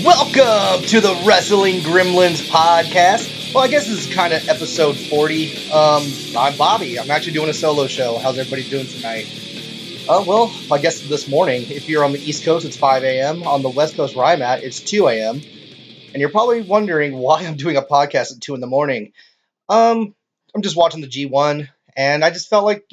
Welcome to the Wrestling Gremlins podcast. Well, I guess this is kind of episode 40. I'm Bobby. I'm actually doing a solo show. How's everybody doing tonight? Well, I guess this morning, if you're on the East Coast, it's 5 a.m. On the West Coast where I'm at, it's 2 a.m. And you're probably wondering why I'm doing a podcast at 2 in the morning. I'm just watching the G1, and I just felt like,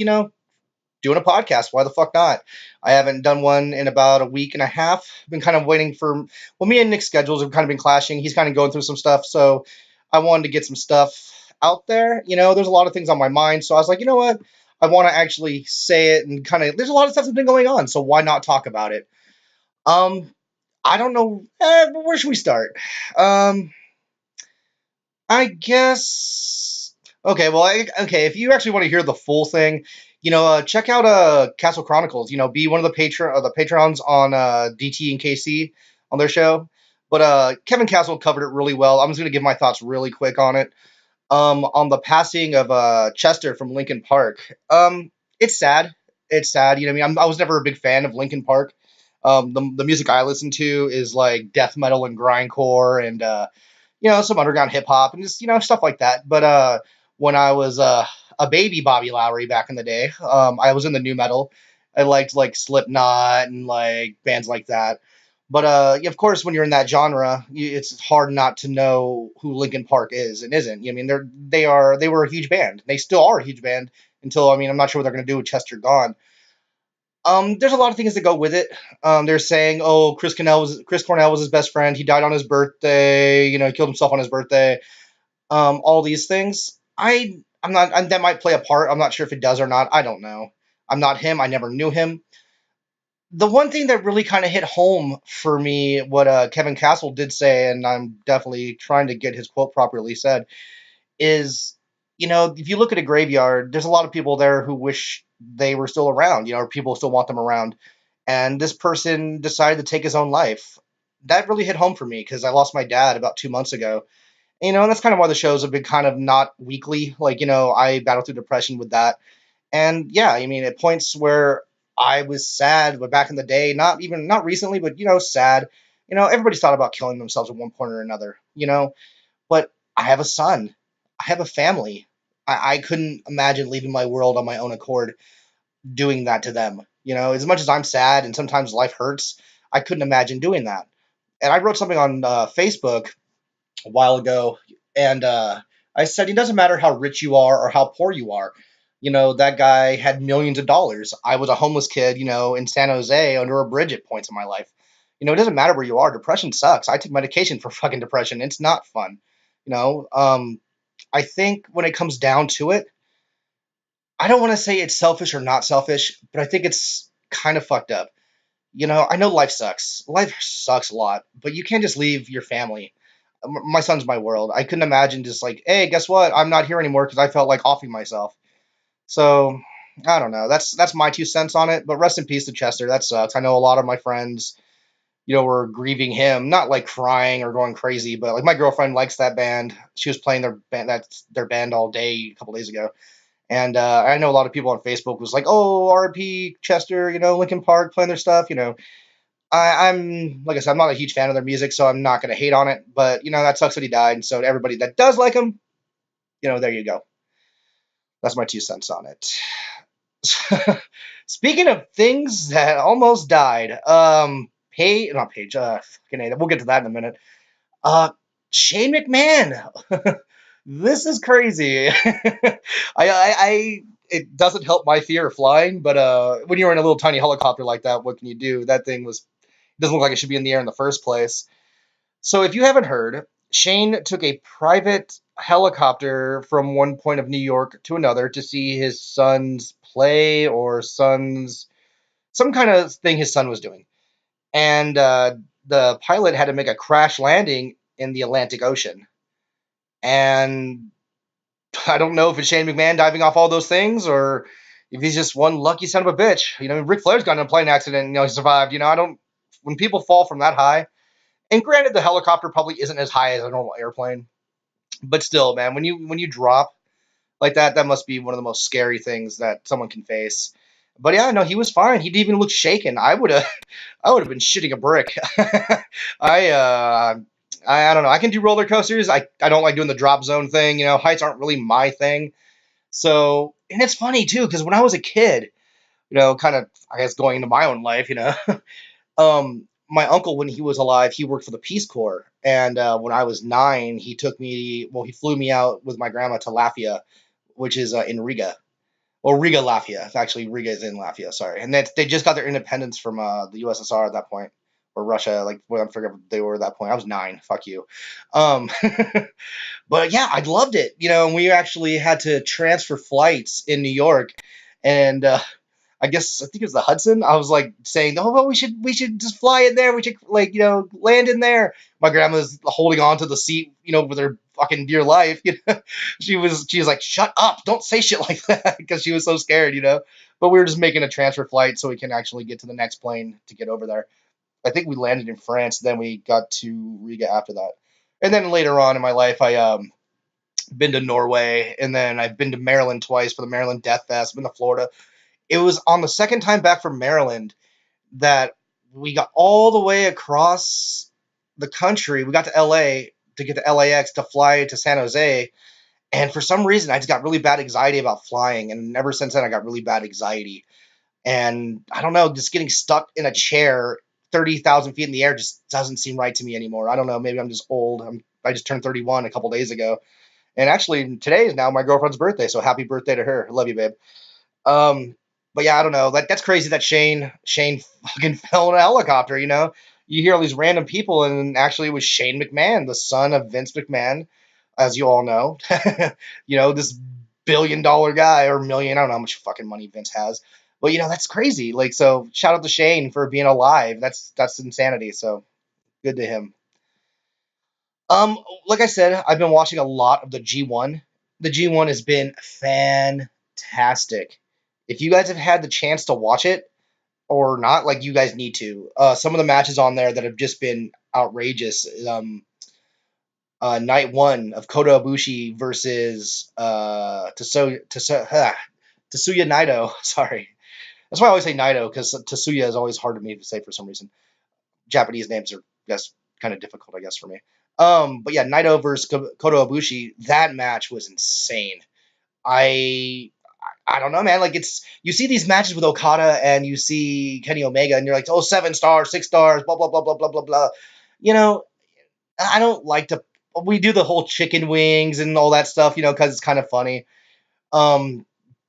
doing a podcast. Why the fuck not? I haven't done one in about a week and a half. I've been kind of waiting for, me and Nick's schedules have kind of been clashing. He's kind of going through some stuff, so I wanted to get some stuff out there. There's a lot of things on my mind, so I was like, you know what? I want to actually say it and there's a lot of stuff that's been going on, so why not talk about it? I don't know, where should we start? I guess, okay, if you actually want to hear the full thing, check out Castle Chronicles. Be one of the patrons on DT and KC on their show. But Kevin Castle covered it really well. I'm just gonna give my thoughts really quick on it. On the passing of Chester from Linkin Park. It's sad. It's sad. I was never a big fan of Linkin Park. The music I listen to is like death metal and grindcore and some underground hip hop and just stuff like that. But when I was a baby Bobby Lowry back in the day, I was in the new metal. I liked like Slipknot and like bands like that. But of course, when you're in that genre, it's hard not to know who Linkin Park is and isn't. They were a huge band. They still are a huge band until I'm not sure what they're gonna do with Chester gone. There's a lot of things that go with it. They're saying, oh, Chris Cornell was his best friend. He died on his birthday. He killed himself on his birthday. All these things. That might play a part. I'm not sure if it does or not. I don't know. I'm not him. I never knew him. The one thing that really kind of hit home for me, what Kevin Castle did say, and I'm definitely trying to get his quote properly said, is, if you look at a graveyard, there's a lot of people there who wish they were still around, or people still want them around. And this person decided to take his own life. That really hit home for me because I lost my dad about 2 months ago. And that's kind of why the shows have been kind of not weekly. Like, I battled through depression with that. And yeah, at points where I was sad, but back in the day, not recently, but, sad. Everybody's thought about killing themselves at one point or another, but I have a son. I have a family. I couldn't imagine leaving my world on my own accord, doing that to them. As much as I'm sad and sometimes life hurts, I couldn't imagine doing that. And I wrote something on Facebook a while ago, and I said, it doesn't matter how rich you are or how poor you are. That guy had millions of dollars. I was a homeless kid, in San Jose under a bridge at points in my life. It doesn't matter where you are. Depression sucks. I took medication for fucking depression. It's not fun. I think when it comes down to it, I don't want to say it's selfish or not selfish, but I think it's kind of fucked up. I know life sucks. Life sucks a lot, but you can't just leave your family. My son's my world. I couldn't imagine just like, hey, guess what? I'm not here anymore because I felt like offing myself. So I don't know. That's my 2 cents on it. But rest in peace to Chester. That sucks. I know a lot of my friends, were grieving him, not like crying or going crazy, but like my girlfriend likes that band. She was playing their band all day a couple days ago. And I know a lot of people on Facebook was like, oh, R.I.P. Chester, Linkin Park playing their stuff, I'm like I said, I'm not a huge fan of their music, so I'm not going to hate on it. But that sucks that he died. And so to everybody that does like him, there you go. That's my 2 cents on it. Speaking of things that almost died, Paige, we'll get to that in a minute. Shane McMahon. This is crazy. It doesn't help my fear of flying, but when you're in a little tiny helicopter like that, what can you do? That thing doesn't look like it should be in the air in the first place. So if you haven't heard, Shane took a private helicopter from one point of New York to another to see his son's play or some kind of thing his son was doing. And the pilot had to make a crash landing in the Atlantic Ocean. And I don't know if it's Shane McMahon diving off all those things or if he's just one lucky son of a bitch. Ric Flair's got in a plane accident and, he survived. When people fall from that high, and granted, the helicopter probably isn't as high as a normal airplane, but still, man, when you drop like that, that must be one of the most scary things that someone can face. But yeah, no, he was fine. He didn't even look shaken. I would have been shitting a brick. I I don't know. I can do roller coasters. I don't like doing the drop zone thing. You know, heights aren't really my thing. So, and it's funny too because when I was a kid, you know, kind of I guess going into my own life, you know, my uncle when he was alive, he worked for the Peace Corps, and when I was 9, he took me. Well, he flew me out with my grandma to Latvia, which is in Riga. Or Riga, Latvia. Actually, Riga is in Latvia. Sorry, and they just got their independence from the USSR at that point, or Russia. Like, well, I forget what they were at that point. I was 9. Fuck you. Um, but yeah, I loved it. You know, and we actually had to transfer flights in New York, and I think it was the Hudson. I was like saying, "Oh, well, we should just fly in there. We should like land in there." My grandma's holding on to the seat, with her fucking dear life. She was like, "Shut up! Don't say shit like that," because she was so scared. But we were just making a transfer flight so we can actually get to the next plane to get over there. I think we landed in France, then we got to Riga after that, and then later on in my life, I been to Norway, and then I've been to Maryland twice for the Maryland Death Fest. Been to Florida. It was on the second time back from Maryland that we got all the way across the country. We got to LA to get to LAX to fly to San Jose. And for some reason, I just got really bad anxiety about flying. And ever since then, I got really bad anxiety. And I don't know, just getting stuck in a chair 30,000 feet in the air just doesn't seem right to me anymore. I don't know. Maybe I'm just old. I just turned 31 a couple days ago. And actually, today is now my girlfriend's birthday. So happy birthday to her. I love you, babe. Um, but yeah, I don't know. That's crazy that Shane fucking fell in a helicopter. You hear all these random people, and actually it was Shane McMahon, the son of Vince McMahon, as you all know. This billion-dollar guy or million. I don't know how much fucking money Vince has, but that's crazy. Like, so shout out to Shane for being alive. That's insanity. So good to him. Um, like I said, I've been watching a lot of the G1. The G1 has been fantastic. If you guys have had the chance to watch it or not, like you guys need to. Some of the matches on there that have just been outrageous. Night one of Kota Ibushi versus Tatsuya Naito. Sorry, that's why I always say Naito because Tatsuya is always hard to me to say for some reason. Japanese names are just kind of difficult, I guess, for me. But yeah, Naito versus Kota Ibushi, that match was insane. I I don't know, man. Like you see these matches with Okada and you see Kenny Omega, and you're like, oh, 7 stars, 6 stars, blah blah blah blah blah blah blah. You know, I don't like to. We do the whole chicken wings and all that stuff, because it's kind of funny. Um,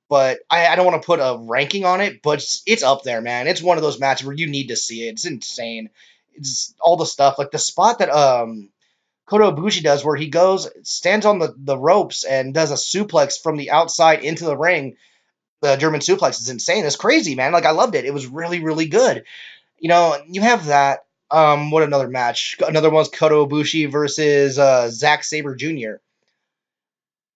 but I don't want to put a ranking on it, but it's up there, man. It's one of those matches where you need to see it. It's insane. It's all the stuff like the spot that Kota Ibushi does, where he goes, stands on the ropes and does a suplex from the outside into the ring. The German suplex is insane. It's crazy, man. Like I loved it. It was really, really good. You have that. What another match? Another one's Kota Ibushi versus Zack Sabre Jr.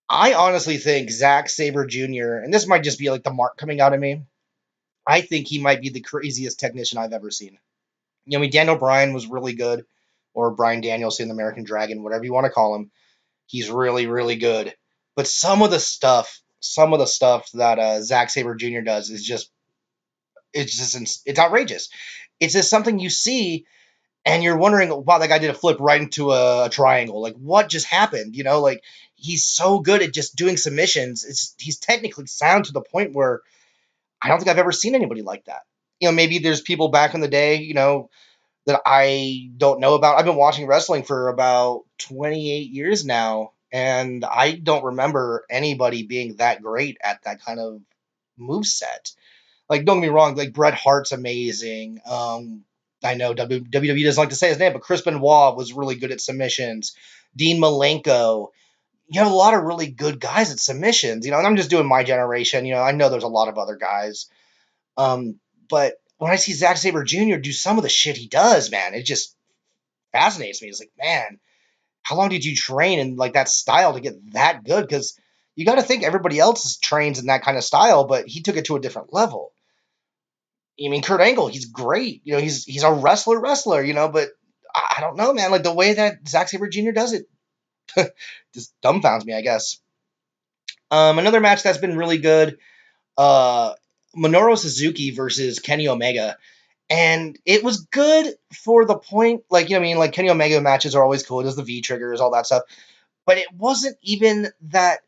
I honestly think Zack Sabre Jr. and this might just be like the mark coming out of me. I think he might be the craziest technician I've ever seen. I mean, Daniel Bryan was really good, or Bryan Danielson, the American Dragon, whatever you want to call him. He's really, really good. But some of the stuff that Zack Sabre Jr. does is just it's outrageous. It's just something you see and you're wondering, wow, that guy did a flip right into a triangle. Like, what just happened? Like he's so good at just doing submissions. He's technically sound to the point where I don't think I've ever seen anybody like that. Maybe there's people back in the day, that I don't know about. I've been watching wrestling for about 28 years now, and I don't remember anybody being that great at that kind of move set. Like, don't get me wrong, like Bret Hart's amazing. I know WWE doesn't like to say his name, but Chris Benoit was really good at submissions. Dean Malenko. You have a lot of really good guys at submissions, and I'm just doing my generation. I know there's a lot of other guys. But when I see Zack Sabre Jr. do some of the shit he does, man, it just fascinates me. It's like, man, how long did you train in like that style to get that good? Because you got to think everybody else trains in that kind of style, but he took it to a different level. I mean, Kurt Angle, he's great. He's a wrestler. But I don't know, man. Like the way that Zack Sabre Jr. does it, just dumbfounds me, I guess. Another match that's been really good. Uh, Minoru Suzuki versus Kenny Omega. And it was good for the point, like, you know what I mean? Like, Kenny Omega matches are always cool. There's the V triggers, all that stuff. But it wasn't even that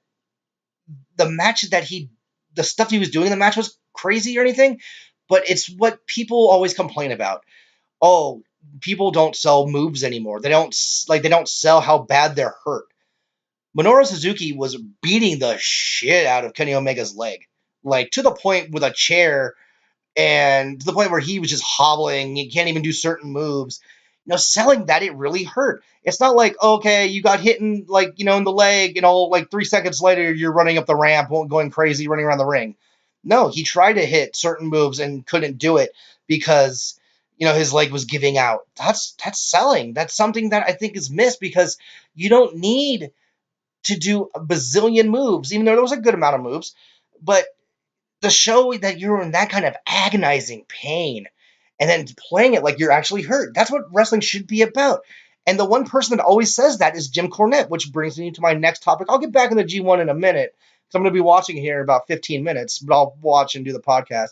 the match that the stuff he was doing in the match was crazy or anything. But it's what people always complain about. Oh, people don't sell moves anymore. They don't sell how bad they're hurt. Minoru Suzuki was beating the shit out of Kenny Omega's leg, like to the point with a chair, and to the point where he was just hobbling. He can't even do certain moves. Selling that it really hurt. It's not like, okay, you got hit in in the leg, like 3 seconds later you're running up the ramp, going crazy, running around the ring. No, he tried to hit certain moves and couldn't do it because his leg was giving out. That's selling. That's something that I think is missed because you don't need to do a bazillion moves, even though there was a good amount of moves. But the show that you're in that kind of agonizing pain and then playing it like you're actually hurt. That's what wrestling should be about. And the one person that always says that is Jim Cornette, which brings me to my next topic. I'll get back in the G1 in a minute because I'm going to be watching here in about 15 minutes, but I'll watch and do the podcast.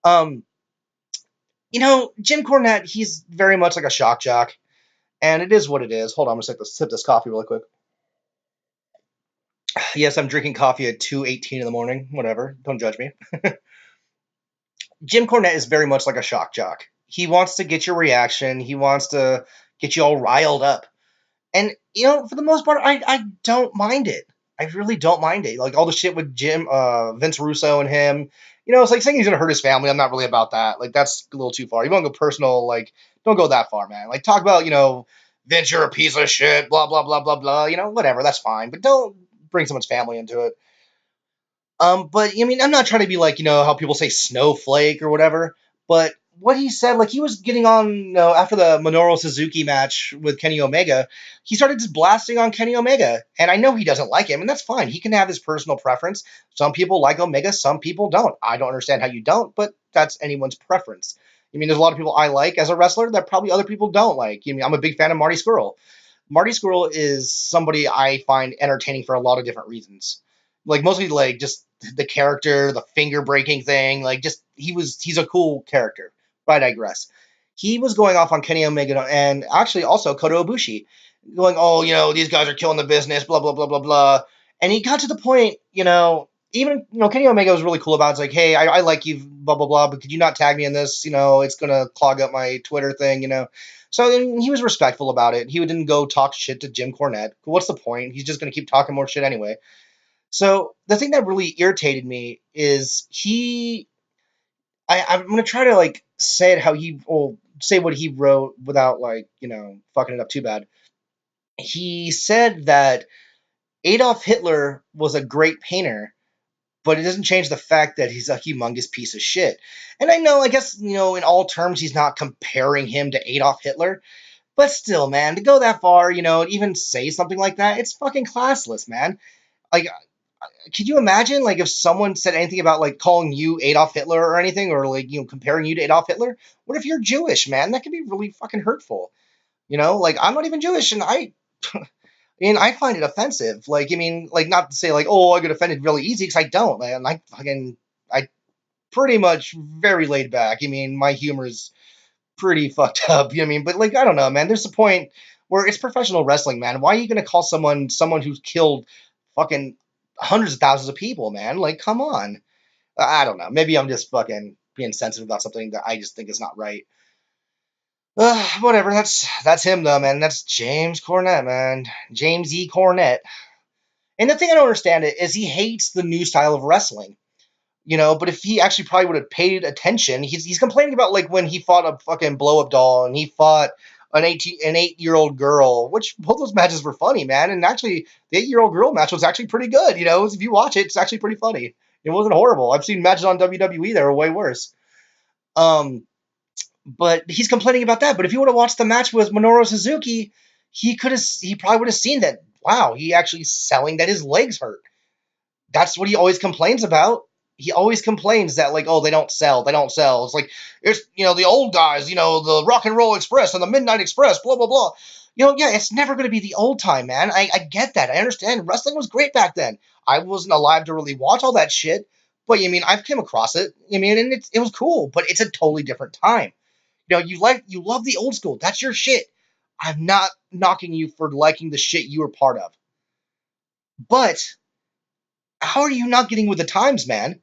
Um, Jim Cornette, he's very much like a shock jock, and it is what it is. Hold on, I'm going to sip this coffee really quick. Yes, I'm drinking coffee at 2:18 in the morning. Whatever. Don't judge me. Jim Cornette is very much like a shock jock. He wants to get your reaction. He wants to get you all riled up. And, for the most part, I don't mind it. I really don't mind it. Like, all the shit with Vince Russo and him. It's like saying he's going to hurt his family. I'm not really about that. Like, that's a little too far. You want to go personal, like, don't go that far, man. Like, talk about, Vince, you're a piece of shit, blah, blah, blah, blah, blah. Whatever, that's fine. But don't bring someone's family into it. But I mean, I'm not trying to be like, how people say snowflake or whatever. But what he said, like he was getting on, after the Minoru Suzuki match with Kenny Omega, he started just blasting on Kenny Omega. And I know he doesn't like him, and that's fine. He can have his personal preference. Some people like Omega, some people don't. I don't understand how you don't, but that's anyone's preference. I mean, there's a lot of people I like as a wrestler that probably other people don't like. I mean, I'm a big fan of Marty Scurll. Marty Scurll is somebody I find entertaining for a lot of different reasons. Like mostly like just the character, the finger breaking thing, like just he's a cool character. But I digress. He was going off on Kenny Omega and actually also Kota Ibushi, going, oh, these guys are killing the business, blah blah blah blah blah. And he got to the point, even Kenny Omega was really cool about it. It's like, hey, I like you, blah blah blah, but could you not tag me in this? It's gonna clog up my Twitter thing, So he was respectful about it. He didn't go talk shit to Jim Cornette. What's the point? He's just gonna keep talking more shit anyway. So the thing that really irritated me is I'm gonna try to like say it how say what he wrote without like fucking it up too bad. He said that Adolf Hitler was a great painter, but it doesn't change the fact that he's a humongous piece of shit. And I guess in all terms he's not comparing him to Adolf Hitler, but still, man, to go that far, even say something like that, it's fucking classless, man. Like, could you imagine, like, if someone said anything about, like, calling you Adolf Hitler or anything, or, like, comparing you to Adolf Hitler? What if you're Jewish, man? That could be really fucking hurtful. Like, I'm not even Jewish, and I mean, I find it offensive. Like, I mean, like, not to say, like, oh, I get offended really easy, because I don't. Like, I pretty much very laid back. I mean, my humor is pretty fucked up, you know what I mean? But, like, I don't know, man. There's a point where it's professional wrestling, man. Why are you going to call someone who's killed fucking hundreds of thousands of people, man? Like, come on. I don't know. Maybe I'm just fucking being sensitive about something that I just think is not right. Whatever. That's him, though, man. That's James Cornette, man. James E. Cornette. And the thing I don't understand is he hates the new style of wrestling. But if he actually probably would have paid attention, he's complaining about like when he fought a fucking blow up doll and he fought an 8-year-old girl, which both those matches were funny, man. And actually, the 8-year-old girl match was actually pretty good. If you watch it, it's actually pretty funny. It wasn't horrible. I've seen matches on WWE that are way worse. But he's complaining about that. But if you would have watched the match with Minoru Suzuki, he probably would have seen that. Wow, he actually selling that his legs hurt. That's what he always complains about. He always complains that, like, oh, they don't sell. It's like, it's, the old guys, the Rock and Roll Express and the Midnight Express, blah, blah, blah. Yeah, it's never going to be the old time, man. I get that. I understand. Wrestling was great back then. I wasn't alive to really watch all that shit, But you mean I've come across it. I mean, and it was cool, but it's a totally different time. You love the old school. That's your shit. I'm not knocking you for liking the shit you were part of. But how are you not getting with the times, man?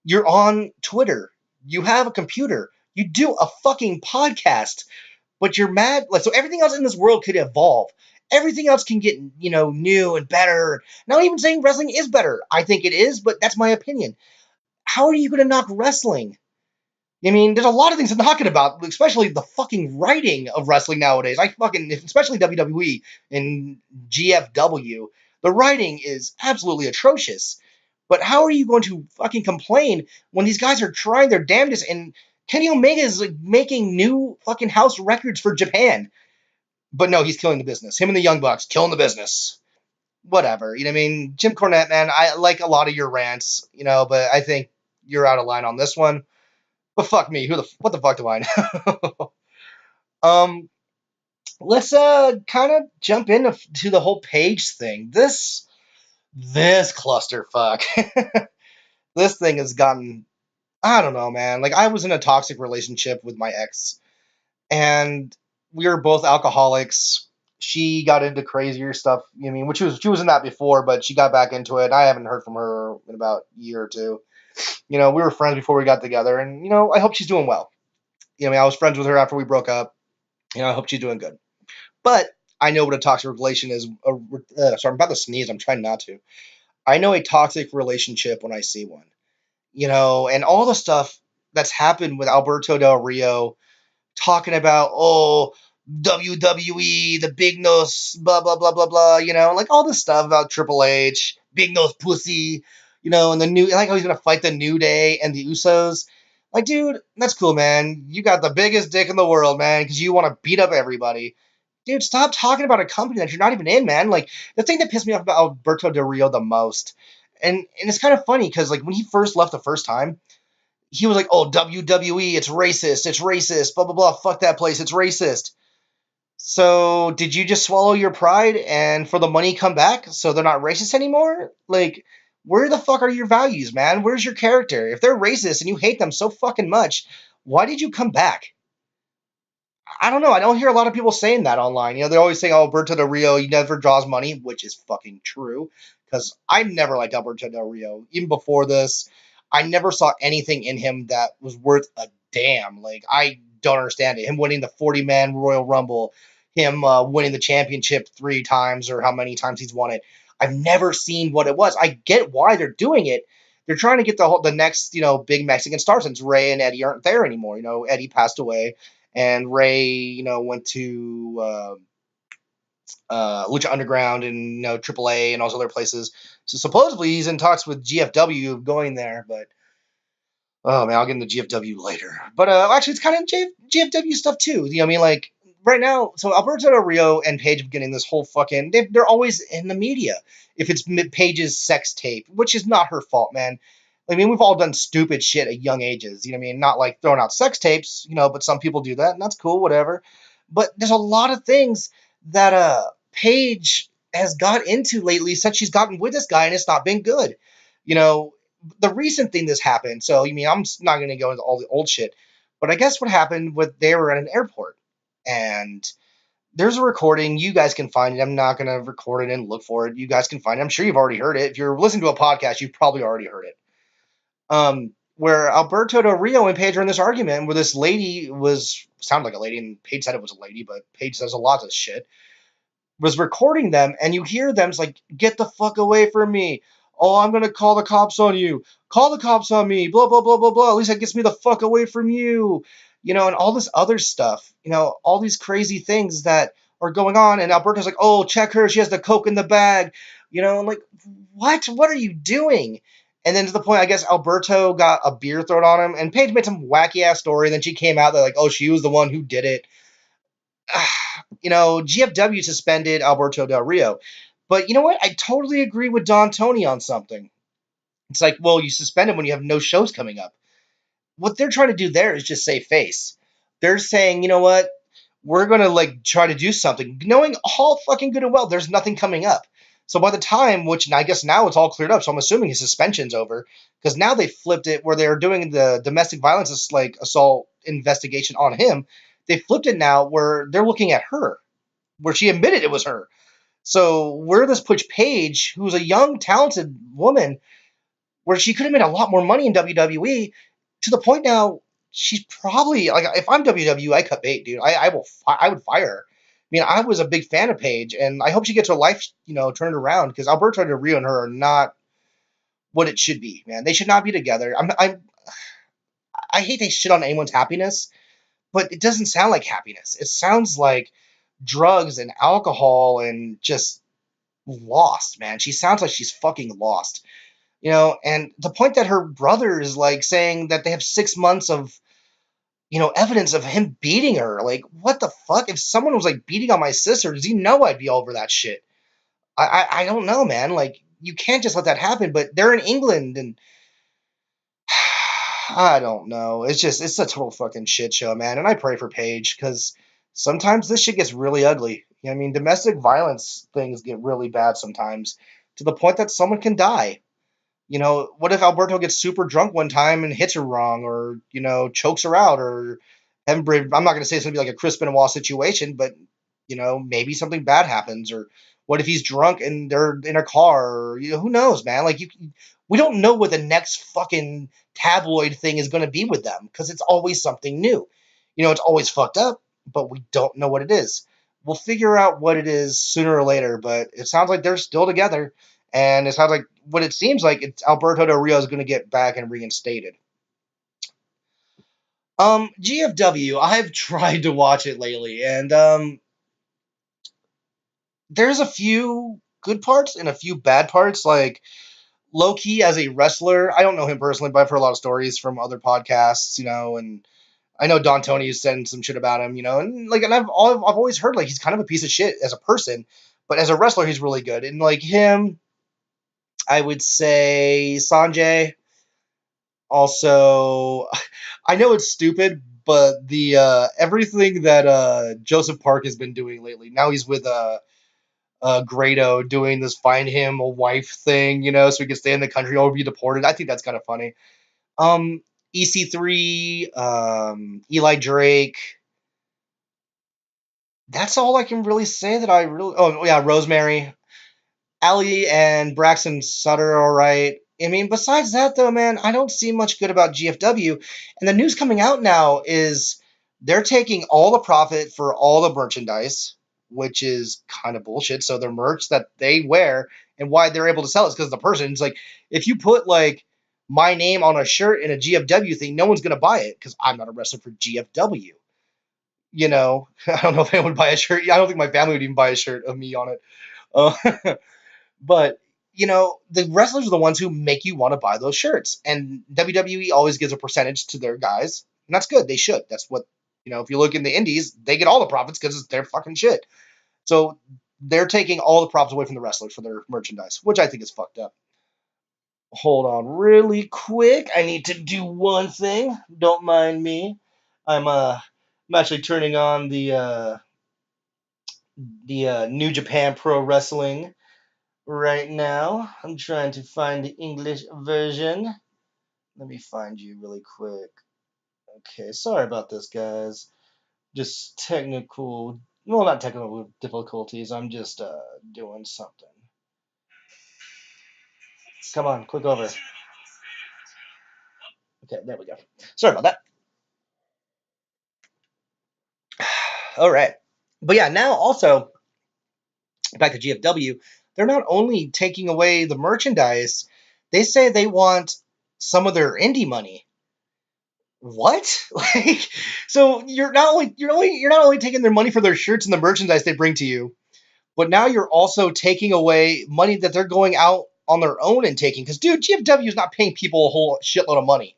You're on Twitter. You have a computer. You do a fucking podcast. But you're mad. Like, so everything else in this world could evolve. Everything else can get, new and better. Not even saying wrestling is better. I think it is, but that's my opinion. How are you going to knock wrestling? I mean, there's a lot of things to knock it about, especially the fucking writing of wrestling nowadays. Especially WWE and GFW, the writing is absolutely atrocious. But how are you going to fucking complain when these guys are trying their damnedest and Kenny Omega is like making new fucking house records for Japan? But no, he's killing the business. Him and the Young Bucks killing the business. Whatever. You know what I mean? Jim Cornette, man, I like a lot of your rants, but I think you're out of line on this one. But fuck me, what the fuck do I know? um, let's kind of jump into the whole Paige thing. This clusterfuck. This thing has gotten, I don't know, man. Like I was in a toxic relationship with my ex, and we were both alcoholics. She got into crazier stuff. I mean, which she was in that before, but she got back into it. I haven't heard from her in about a year or two. We were friends before we got together, and I hope she's doing well. I was friends with her after we broke up. I hope she's doing good. But I know what a toxic relation is. Sorry, I'm about to sneeze. I'm trying not to. I know a toxic relationship when I see one. And all the stuff that's happened with Alberto Del Rio talking about, WWE, the big nose, blah, blah, blah, blah, blah, like all this stuff about Triple H, big nose pussy, and the new, like how he's going to fight the New Day and the Usos. Like, dude, that's cool, man. You got the biggest dick in the world, man, because you want to beat up everybody. Dude, stop talking about a company that you're not even in, man. Like, the thing that pissed me off about Alberto Del Rio the most, and it's kind of funny, because, like, when he first left the first time, he was like, oh, WWE, it's racist, blah, blah, blah, fuck that place, it's racist. So, did you just swallow your pride and for the money come back so they're not racist anymore? Like, where the fuck are your values, man? Where's your character? If they're racist and you hate them so fucking much, why did you come back? I don't know. I don't hear a lot of people saying that online. They always say, oh, Alberto Del Rio, he never draws money, which is fucking true. Because I never liked Alberto Del Rio. Even before this, I never saw anything in him that was worth a damn. Like, I don't understand it. Him winning the 40-man Royal Rumble, him winning the championship 3 times or how many times he's won it. I've never seen what it was. I get why they're doing it. They're trying to get the next, big Mexican star, since Ray and Eddie aren't there anymore. Eddie passed away. And Ray, went to Lucha Underground and AAA and all those other places. So supposedly he's in talks with GFW of going there, but oh man, I'll get into GFW later. But actually, it's kind of GFW stuff too. I mean, like right now, so Alberto Del Rio and Paige have getting this whole fucking. They're always in the media. If it's Paige's sex tape, which is not her fault, man. I mean, we've all done stupid shit at young ages. You know what I mean? Not like throwing out sex tapes, but some people do that, and that's cool, whatever. But there's a lot of things that Paige has got into lately since she's gotten with this guy, and it's not been good. The recent thing that's happened, so, I'm not going to go into all the old shit, but I guess what happened with, they were at an airport, and there's a recording. You guys can find it. I'm not going to record it and look for it. You guys can find it. I'm sure you've already heard it. If you're listening to a podcast, you've probably already heard it. Where Alberto Del Rio and Paige are in this argument where this lady sounded like a lady, and Paige said it was a lady, but Paige says a lot of shit, was recording them, and you hear them, it's like, get the fuck away from me. Oh, I'm going to call the cops on you. Call the cops on me. Blah, blah, blah, blah, blah. At least that gets me the fuck away from you. And all this other stuff, all these crazy things that are going on. And Alberto's like, oh, check her. She has the coke in the bag. Like, what? What are you doing? And then to the point, I guess Alberto got a beer thrown on him, and Paige made some wacky ass story. And then she came out, they're like, oh, she was the one who did it. GFW suspended Alberto Del Rio. But you know what? I totally agree with Don Tony on something. It's like, well, you suspend him when you have no shows coming up. What they're trying to do there is just save face. They're saying, you know what? We're going to try to do something, knowing all fucking good and well there's nothing coming up. So by the time, which I guess now it's all cleared up, so I'm assuming his suspension's over, because now they flipped it where they're doing the domestic violence like assault investigation on him. They flipped it now where they're looking at her, where she admitted it was her. So where this puts Paige, who's a young, talented woman, where she could have made a lot more money in WWE, to the point now she's probably like, if I'm WWE, I cut bait, dude. I would fire her. I mean, I was a big fan of Paige, and I hope she gets her life, turned around, because Alberto Del Rio and her are not what it should be, man. They should not be together. I hate they shit on anyone's happiness, but it doesn't sound like happiness. It sounds like drugs and alcohol and just lost, man. She sounds like she's fucking lost. And the point that her brother is like saying that they have 6 months of, evidence of him beating her. Like, what the fuck? If someone was like beating on my sister, does he know I'd be over that shit? I don't know, man. Like, you can't just let that happen. But they're in England, and I don't know. It's a total fucking shit show, man. And I pray for Paige, because sometimes this shit gets really ugly. I mean, domestic violence things get really bad sometimes, to the point that someone can die. What if Alberto gets super drunk one time and hits her wrong, or, chokes her out, or I'm not going to say it's going to be like a Chris Benoit situation, but, maybe something bad happens. Or what if he's drunk and they're in a car, or, who knows, man? Like, we don't know what the next fucking tabloid thing is going to be with them, because it's always something new. It's always fucked up, but we don't know what it is. We'll figure out what it is sooner or later, but it sounds like they're still together. And it sounds like what it seems like it's Alberto Del Rio is going to get back and reinstated. GFW, I've tried to watch it lately, and there's a few good parts and a few bad parts. Like, low key as a wrestler, I don't know him personally, but I've heard a lot of stories from other podcasts, and I know Don Tony has said some shit about him, and like, and I've always heard like he's kind of a piece of shit as a person, but as a wrestler, he's really good. And like him, I would say Sanjay. Also, I know it's stupid, but the everything that Joseph Park has been doing lately. Now he's with Grado doing this find him a wife thing, so he can stay in the country or be deported. I think that's kind of funny. EC3, Eli Drake. That's all I can really say that I really. Oh yeah, Rosemary. Ali and Braxton Sutter are all right. I mean, besides that, though, man, I don't see much good about GFW. And the news coming out now is they're taking all the profit for all the merchandise, which is kind of bullshit. So their merch that they wear and why they're able to sell it is because the person's like, if you put like my name on a shirt in a GFW thing, no one's gonna buy it because I'm not a wrestler for GFW. I don't know if anyone would buy a shirt. I don't think my family would even buy a shirt of me on it. Uh, But the wrestlers are the ones who make you want to buy those shirts, and WWE always gives a percentage to their guys, and that's good. They should. That's what if you look in the indies, they get all the profits because it's their fucking shit. So they're taking all the profits away from the wrestlers for their merchandise, which I think is fucked up. Hold on, really quick. I need to do one thing. Don't mind me. I'm actually turning on the New Japan Pro Wrestling right now. I'm trying to find the English version. Let me find you really quick. Okay, sorry about this, guys. Just technical, well, not technical difficulties. I'm just doing something. Come on, click over. Okay, there we go. Sorry about that. All right. But yeah, now also back to GFW, they're not only taking away the merchandise, they say they want some of their indie money. What? Like, so you're not only taking their money for their shirts and the merchandise they bring to you, but now you're also taking away money that they're going out on their own and taking. Because dude, GFW is not paying people a whole shitload of money.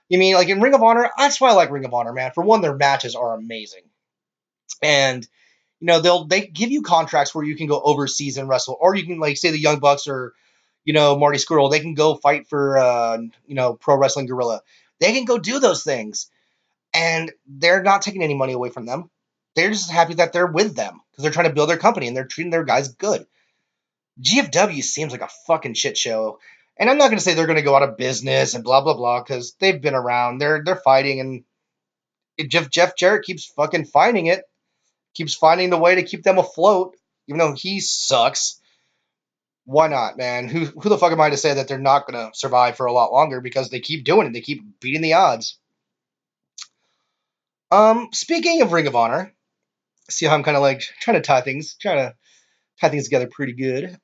You mean like in Ring of Honor? That's why I like Ring of Honor, man. For one, their matches are amazing, and they give you contracts where you can go overseas and wrestle, or you can like say the Young Bucks or Marty Scurll, they can go fight for Pro Wrestling Guerrilla. They can go do those things, and they're not taking any money away from them. They're just happy that they're with them because they're trying to build their company and they're treating their guys good. GFW seems like a fucking shit show. And I'm not going to say they're going to go out of business and blah blah blah because they've been around. They're fighting, and Jeff Jarrett keeps fucking finding it, keeps finding the way to keep them afloat, even though he sucks. Why not, man? Who the fuck am I to say that they're not going to survive for a lot longer because they keep doing it, they keep beating the odds. Speaking of Ring of Honor, see how I'm kind of like trying to tie things together pretty good.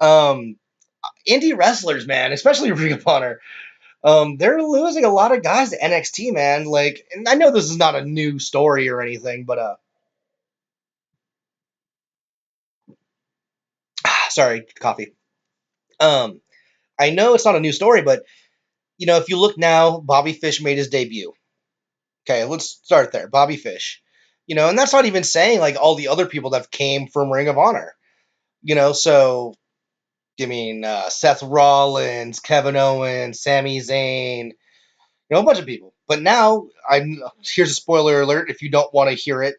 um, Indie wrestlers, man, especially Ring of Honor, they're losing a lot of guys to NXT, man. Like, and I know this is not a new story or anything, but sorry, coffee. Um, I know it's not a new story, but if you look now, Bobby Fish made his debut. Okay, let's start there. Bobby Fish. And that's not even saying like all the other people that came from Ring of Honor. So I mean, Seth Rollins, Kevin Owens, Sami Zayn, a bunch of people. But now, here's a spoiler alert. If you don't want to hear it,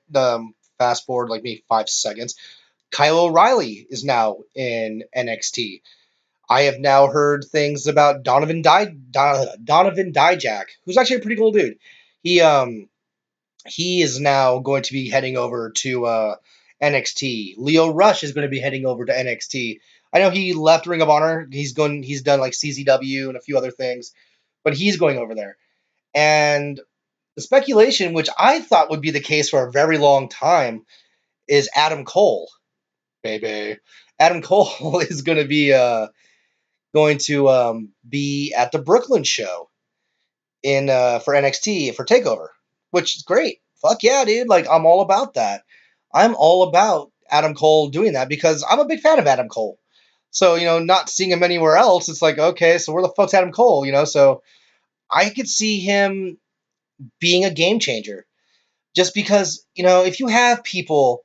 fast forward like maybe 5 seconds. Kyle O'Reilly is now in NXT. I have now heard things about Donovan Dijak, who's actually a pretty cool dude. He he is now going to be heading over to NXT. Leo Rush is going to be heading over to NXT. I know he left Ring of Honor. He's done like CZW and a few other things, but he's going over there. And the speculation, which I thought would be the case for a very long time, is Adam Cole, baby. Adam Cole is going to be at the Brooklyn show in for NXT for Takeover, which is great. Fuck yeah, dude! Like I'm all about that. I'm all about Adam Cole doing that because I'm a big fan of Adam Cole. So not seeing him anywhere else, it's like okay, so where the fuck's Adam Cole? So I could see him being a game changer. Just because, if you have people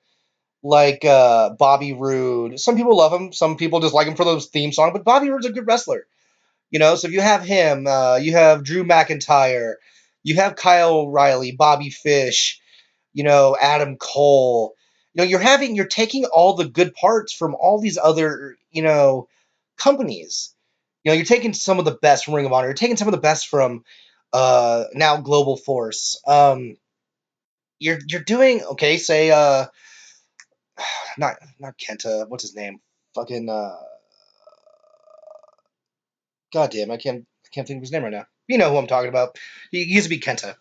like Bobby Roode, some people love him, some people just like him for those theme song, but Bobby Roode's a good wrestler. So if you have him, you have Drew McIntyre, you have Kyle O'Reilly, Bobby Fish, Adam Cole. You're taking all the good parts from all these other, companies. You're taking some of the best from Ring of Honor. You're taking some of the best from now Global Force. You're doing okay. Say not Kenta. What's his name? Fucking goddamn. I can't think of his name right now. You know who I'm talking about. He used to be Kenta.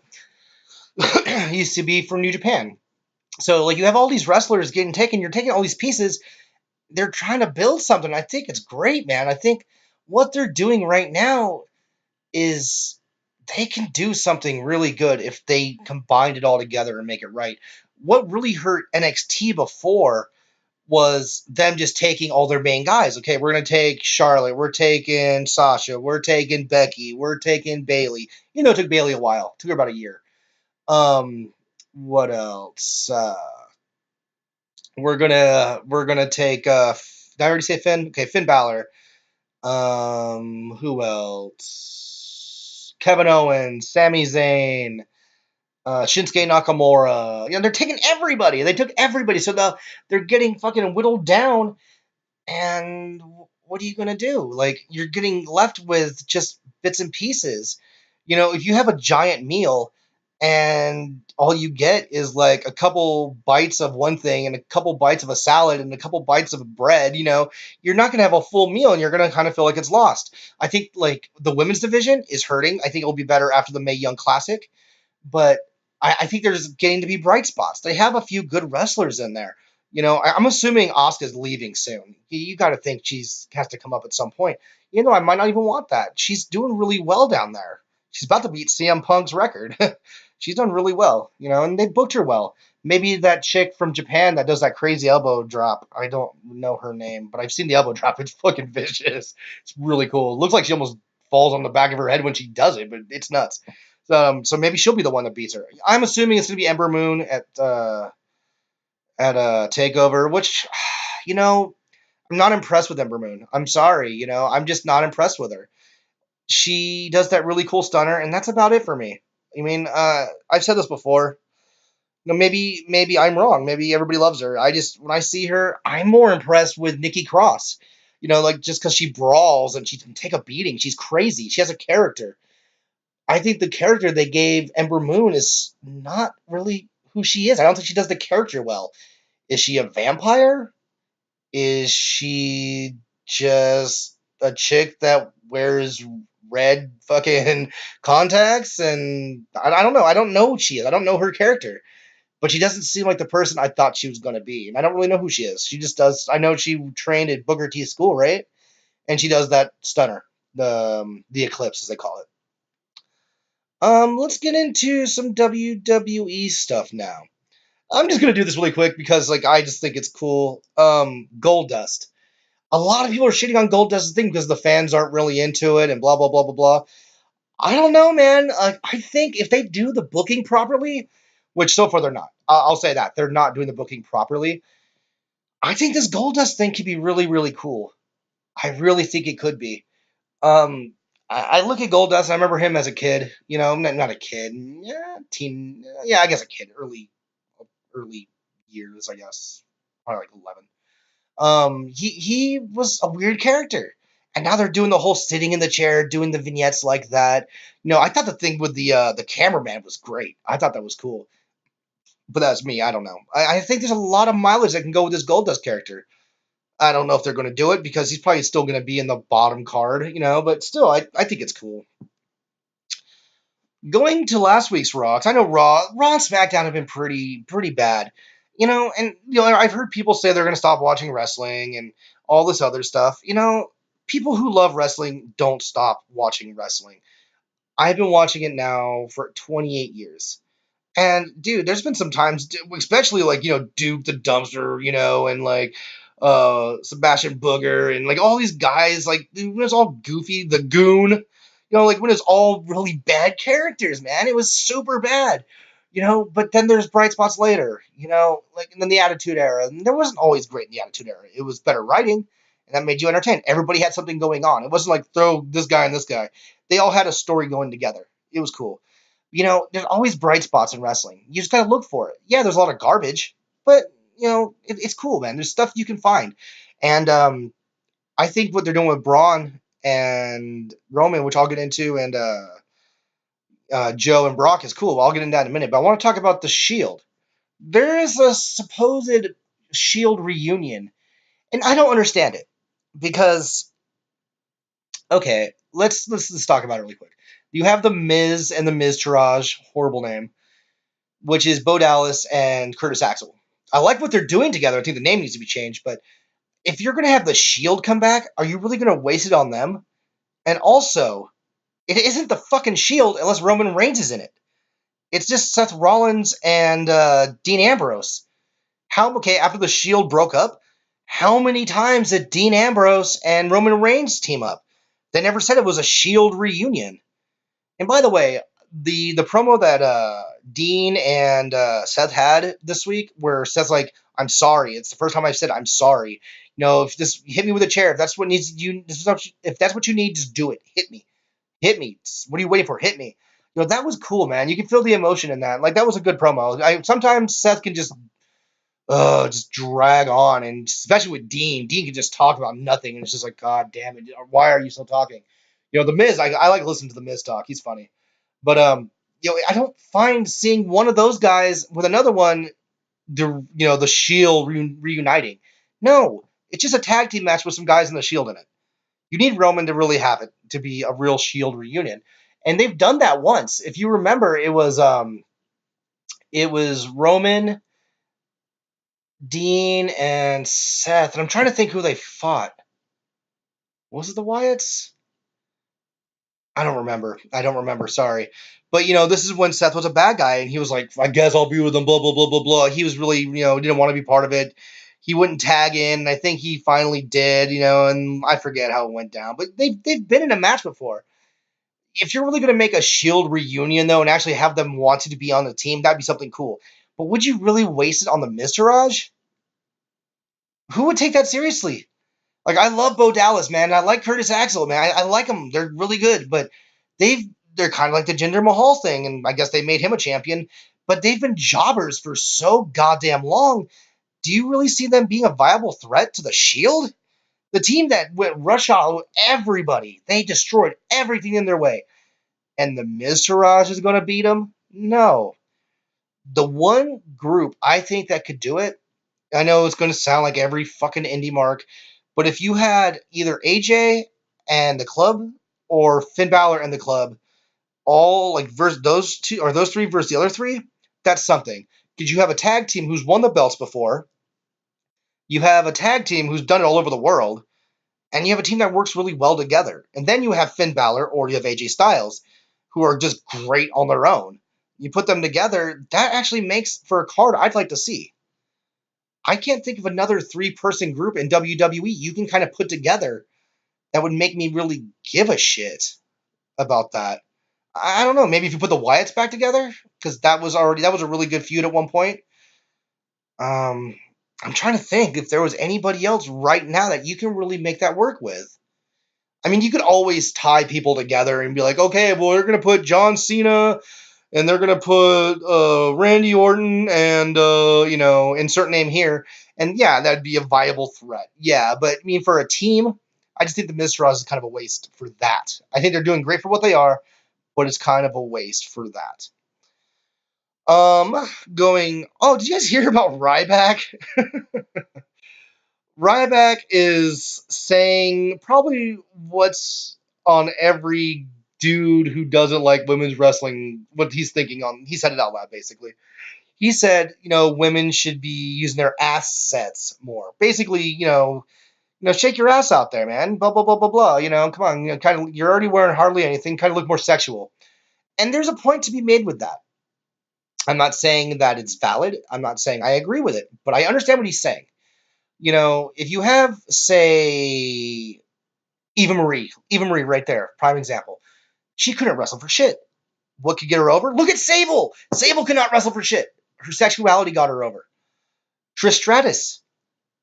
He used to be from New Japan. So like you have all these wrestlers getting taken. You're taking all these pieces. They're trying to build something. I think it's great, man. I think what they're doing right now is they can do something really good if they combine it all together and make it right. What really hurt NXT before was them just taking all their main guys. Okay, we're going to take Charlotte, we're taking Sasha, we're taking Becky, we're taking Bayley. It took Bayley a while. It took her about a year. What else? We're gonna take did I already say Finn? Okay, Finn Balor. Who else? Kevin Owens, Sami Zayn, Shinsuke Nakamura. They're taking everybody. They took everybody, so they're getting fucking whittled down. And what are you gonna do? Like you're getting left with just bits and pieces. If you have a giant meal and all you get is like a couple bites of one thing and a couple bites of a salad and a couple bites of bread, you're not gonna have a full meal and you're gonna kind of feel like it's lost. I think like the women's division is hurting. I think it'll be better after the Mae Young Classic, but I think there's getting to be bright spots. They have a few good wrestlers in there. I'm assuming Asuka's leaving soon. You got to think she's has to come up at some point. I might not even want that. She's doing really well down there. She's about to beat CM Punk's record. She's done really well, and they booked her well. Maybe that chick from Japan that does that crazy elbow drop. I don't know her name, but I've seen the elbow drop. It's fucking vicious. It's really cool. It looks like she almost falls on the back of her head when she does it, but it's nuts. So maybe she'll be the one that beats her. I'm assuming it's going to be Ember Moon at a Takeover, which I'm not impressed with Ember Moon. I'm sorry, I'm just not impressed with her. She does that really cool stunner, and that's about it for me. I mean, I've said this before. Maybe I'm wrong. Maybe everybody loves her. I just when I see her, I'm more impressed with Nikki Cross. Like just because she brawls and she can take a beating, she's crazy. She has a character. I think the character they gave Ember Moon is not really who she is. I don't think she does the character well. Is she a vampire? Is she just a chick that wears red fucking contacts? And I don't know. I don't know who she is. I don't know her character. But she doesn't seem like the person I thought she was going to be. And I don't really know who she is. She just does. I know she trained at Booker T school, right? And she does that stunner, the eclipse, as they call it. Let's get into some WWE stuff now. I'm just gonna do this really quick because I just think it's cool. Gold Dust. A lot of people are shitting on Gold Dust's thing because the fans aren't really into it and blah blah blah blah blah. I don't know, man. I think if they do the booking properly, which so far they're not. I'll say that they're not doing the booking properly. I think this Gold Dust thing could be really really cool. I really think it could be. Um, I look at Goldust. I remember him as a kid. Not a kid, yeah, teen. Yeah, I guess a kid. Early years, I guess, probably like 11. He was a weird character, and now they're doing the whole sitting in the chair, doing the vignettes like that. I thought the thing with the cameraman was great. I thought that was cool, but that's me. I don't know. I think there's a lot of mileage that can go with this Goldust character. I don't know if they're going to do it because he's probably still going to be in the bottom card, but still, I think it's cool. Going to last week's Raw, 'cause I know Raw and SmackDown have been pretty bad, and I've heard people say they're going to stop watching wrestling and all this other stuff. People who love wrestling don't stop watching wrestling. I've been watching it now for 28 years. And dude, there's been some times, especially Duke the Dumpster, and Sebastian Booger and all these guys, dude, when it's all goofy, the Goon, when it's all really bad characters, man, it was super bad, But then there's bright spots later, and then the Attitude Era, and there wasn't always great in the Attitude Era. It was better writing, and that made you entertained. Everybody had something going on. It wasn't like throw this guy and this guy. They all had a story going together. It was cool. There's always bright spots in wrestling. You just gotta look for it. Yeah, there's a lot of garbage, but it's cool, man. There's stuff you can find, and I think what they're doing with Braun and Roman, which I'll get into, and Joe and Brock is cool. I'll get into that in a minute, but I want to talk about the Shield. There is a supposed Shield reunion, and I don't understand it because okay, let's talk about it really quick. You have the Miz and the Miz Taraj, horrible name, which is Bo Dallas and Curtis Axel. I like what they're doing together. I think the name needs to be changed, but if you're going to have the Shield come back, are you really going to waste it on them? And also, it isn't the fucking Shield unless Roman Reigns is in it. It's just Seth Rollins and Dean Ambrose. Okay, after the Shield broke up, how many times did Dean Ambrose and Roman Reigns team up? They never said it was a Shield reunion. And by the way, the promo that Dean and Seth had this week, where Seth's like, "I'm sorry. It's the first time I've said I'm sorry. If this hit me with a chair, if that's what needs you, if that's what you need, just do it. Hit me, hit me. What are you waiting for? Hit me." That was cool, man. You can feel the emotion in that. That was a good promo. Sometimes Seth can just drag on, and especially with Dean. Dean can just talk about nothing, and it's just like, God damn it, why are you still talking? The Miz, I like listening to the Miz talk. He's funny. But I don't find seeing one of those guys with another one, the Shield reuniting. No, it's just a tag team match with some guys in the Shield in it. You need Roman to really have it to be a real Shield reunion, and they've done that once. If you remember, it was Roman, Dean, and Seth, and I'm trying to think who they fought. Was it the Wyatts? I don't remember. Sorry. But, this is when Seth was a bad guy, and he was like, I guess I'll be with them, blah, blah, blah, blah, blah. He was really, didn't want to be part of it. He wouldn't tag in, and I think he finally did, and I forget how it went down. But they've been in a match before. If you're really going to make a Shield reunion, though, and actually have them wanting to be on the team, that'd be something cool. But would you really waste it on the Miztourage? Who would take that seriously? I love Bo Dallas, man. I like Curtis Axel, man. I like them. They're really good, but they're kind of like the Jinder Mahal thing, and I guess they made him a champion. but they've been jobbers for so goddamn long. Do you really see them being a viable threat to the Shield? The team that went rush out with everybody. They destroyed everything in their way. And the Miztourage is going to beat them? No. The one group I think that could do it, I know it's going to sound like every fucking indie mark, but if you had either AJ and the club or Finn Balor and the club, all like versus those two or those three versus the other three, that's something. Because you have a tag team who's won the belts before, you have a tag team who's done it all over the world, and you have a team that works really well together. And then you have Finn Balor or you have AJ Styles, who are just great on their own. You put them together, that actually makes for a card I'd like to see. I can't think of another three-person group in WWE you can kind of put together that would make me really give a shit about that. I don't know. Maybe if you put the Wyatts back together, because that was a really good feud at one point. Um, I'm trying to think if there was anybody else right now that you can really make that work with. I mean, you could always tie people together and be like, okay, well, they're gonna put John Cena and they're gonna put Randy Orton and insert name here, and yeah, that'd be a viable threat. Yeah, but I mean, for a team, I just think the Miztourage is kind of a waste for that. I think they're doing great for what they are, but it's kind of a waste for that. Going. Oh, did you guys hear about Ryback? Ryback is saying probably what's on every dude who doesn't like women's wrestling, what he's thinking on. He said it out loud, basically. He said, women should be using their assets more. Basically, shake your ass out there, man. Blah blah blah blah blah. Come on, kind of. You're already wearing hardly anything. Kind of look more sexual. And there's a point to be made with that. I'm not saying that it's valid. I'm not saying I agree with it, but I understand what he's saying. If you have, say, Eva Marie right there, prime example. She couldn't wrestle for shit. What could get her over? Look at Sable. Sable could not wrestle for shit. Her sexuality got her over. Trish Stratus,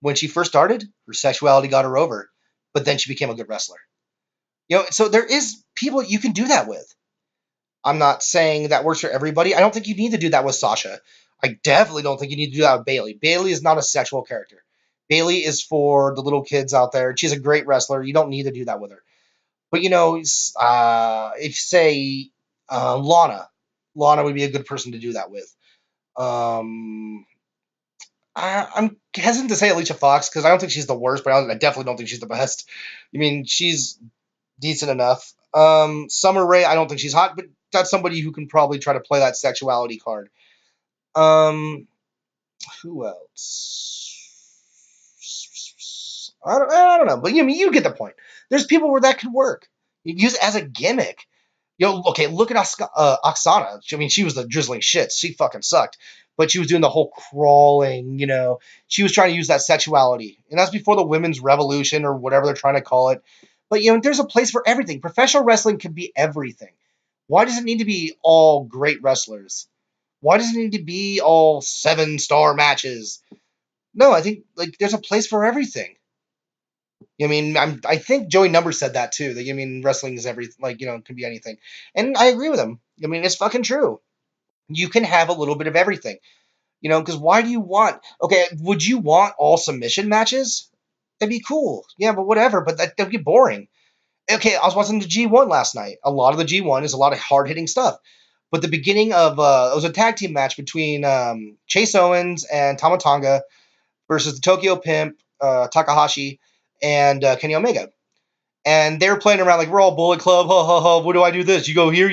when she first started, her sexuality got her over, but then she became a good wrestler. So there is people you can do that with. I'm not saying that works for everybody. I don't think you need to do that with Sasha. I definitely don't think you need to do that with Bayley. Bayley is not a sexual character. Bayley is for the little kids out there. She's a great wrestler. You don't need to do that with her. But if say Lana would be a good person to do that with. I'm hesitant to say Alicia Fox because I don't think she's the worst, but I definitely don't think she's the best. I mean, she's decent enough. Summer Rae, I don't think she's hot, but that's somebody who can probably try to play that sexuality card. Who else? I don't know, but you get the point. There's people where that could work. You use it as a gimmick. Okay, look at Oksana. I mean, she was the drizzling shit. She fucking sucked. But she was doing the whole crawling, She was trying to use that sexuality. And that's before the women's revolution or whatever they're trying to call it. But, there's a place for everything. Professional wrestling can be everything. Why does it need to be all great wrestlers? Why does it need to be all 7-star matches? No, I think, there's a place for everything. I think Joey Numbers said that too. That wrestling is everything. Can be anything, and I agree with him. It's fucking true. You can have a little bit of everything. Because why do you want? Okay, would you want all submission matches? That'd be cool. Yeah, but whatever. But that'd be boring. Okay, I was watching the G1 last night. A lot of the G1 is a lot of hard hitting stuff. But the beginning of it was a tag team match between Chase Owens and Tama Tonga versus the Tokyo Pimp, Takahashi, and Kenny Omega. And they were playing around like, we're all Bullet Club, ha ha ha, what do I do this? You go here,